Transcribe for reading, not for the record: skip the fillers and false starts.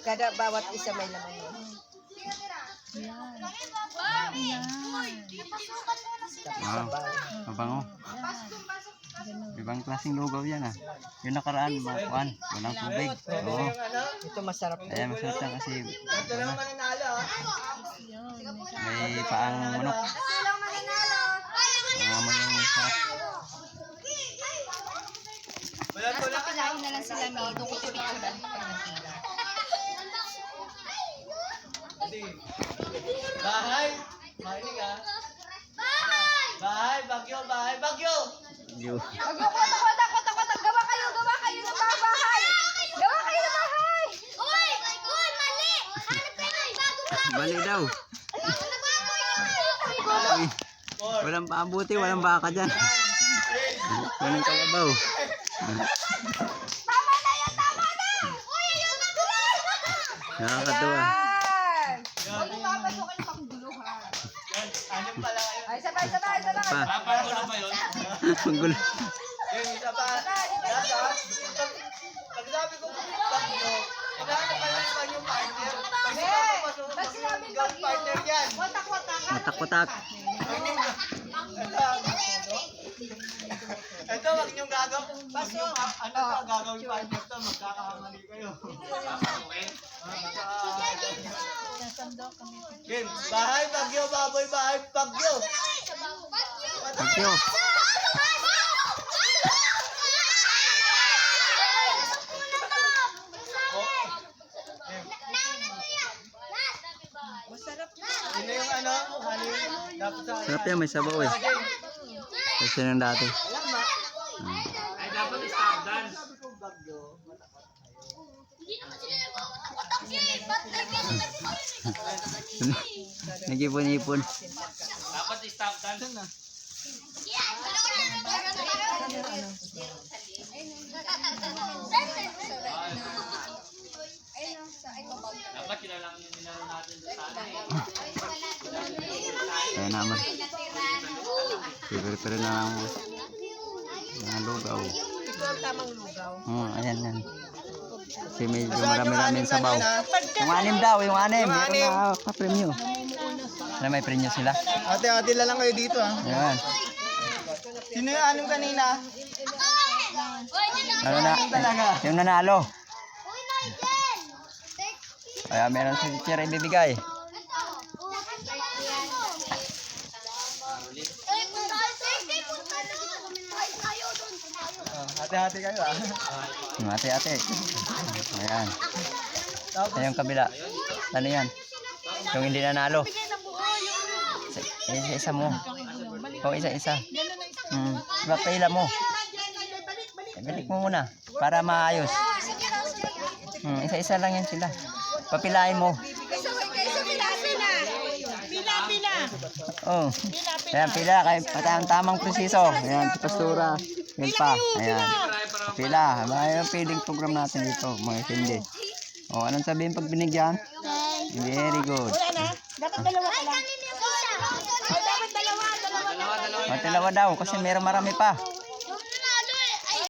Kada bawat isa may laman yun. Wow, mabango. Ibang klaseng lugaw yan ah. Yung nakaraan, makuan, walang tubig. Oo. Ito masarap. Ayan, masarap yan kasi may paang manok. Mo yung sarap. Kinain na lang sila may doon ko picturean Bahay! Mahinig ah! Bahay! Bagyo! Bahay! Bagyo! Kotak. Gawa kayo ng bahay. Gawa kayo ng bahay. Uy, mali. Hanap kayo ng bagong bahay. Bali daw. Walang paambuti, walang baka dyan. Walang kalabaw. Tama na. Uy, ayun na tuloy. Nakakatuwa. Huwag yung mapasok kayo pang guluhan. Anim pala kayo. Ay, sabay. Pa. Papagulo ba yun? Panggulo. Yung isa pa. Pag sabi ko bagyo, hinahanap ka naman yung partner. Pag sinabing partner yan. Matak-matak. Ito, wag niyong gagawin. Ano to, gagawin partner to, magkakamali kayo. Game, bahay, bagyo, baboy, bahay, bagyo. Thank you. Sino yung ano? Dapat sa... Sarap yan, may sabaw eh. Kasi nung dati. Ay, dapat stop dance. Sabi ko bagyo. Hindi naman sila nagpapatak eh. Ba't Nag-ipon-ipon. Dapat stop dance na. Dapat sila lang yung nilaro natin sa sana eh. Kaya naman. Pero na lang mga lugaw. Ito ang tamang lugaw. Ayan yan. Kasi medyo marami-rami yung sabaw. Yung anim daw, yung anim. Meron na pa-premyo. Na may premyo sila. Ate lang kayo dito ah. Ayan. Sino yung anong kanina? Ano na? Yung nanalo. Kaya meron si teacher ibibigay. Hati-hati kayo ah. Yung ate-ate. Ayan. Ayan yung kabila. Ano yan? Yung hindi nanalo. Isa-isa mo. O isa-isa. Pila mo. Balik mo muna. Para maayos. Isa-isa lang yan sila. Papilain mo. Pila. Oh. Ayan, pila. Tamang presiso. Ayan, si Pastora. Yan pa. Ayan. Pila. Yung feeding program natin dito. Mga hindi. O, anong sabihin pag binigyan? Very good. Dapat dalawa ka lang. Dalawa daw kasi meron marami pa.